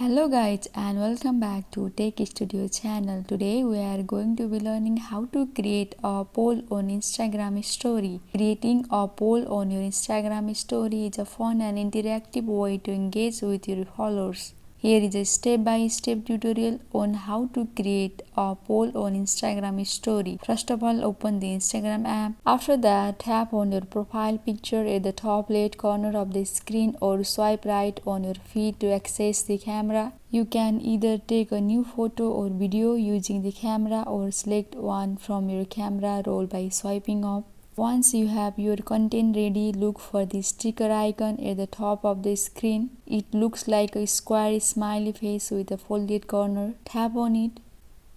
Hello guys and welcome back to Tech Studio channel. Today we are going to be learning how to create a poll on Instagram story. Creating a poll on your Instagram story is a fun and interactive way to engage with your followers. Here is a step-by-step tutorial on how to create a poll on Instagram story. First of all, open the Instagram app. After that, tap on your profile picture at the top left corner of the screen or swipe right on your feed to access the camera. You can either take a new photo or video using the camera or select one from your camera roll by swiping up. Once you have your content ready, look for the sticker icon at the top of the screen. It looks like a square smiley face with a folded corner. Tap on it.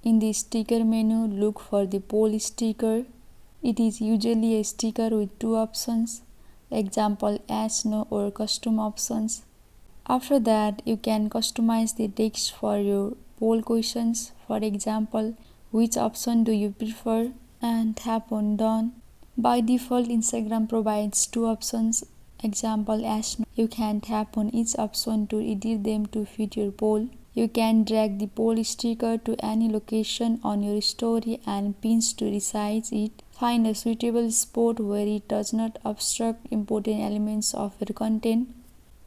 In the sticker menu, look for the poll sticker. It is usually a sticker with two options, example yes, no or custom options. After that, you can customize the text for your poll questions. For example, which option do you prefer? And tap on done. By default, Instagram provides two options, example yes, no. You can tap on each option to edit them to fit your poll. You can drag the poll sticker to any location on your story and pins to resize it. Find a suitable spot where it does not obstruct important elements of your content.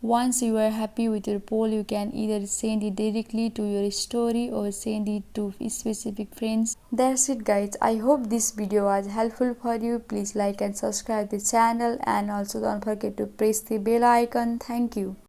Once you are happy with your poll, you can either send it directly to your story or send it to specific friends. That's it guys. I hope this video was helpful for you. Please like and subscribe the channel and also don't forget to press the bell icon. Thank you.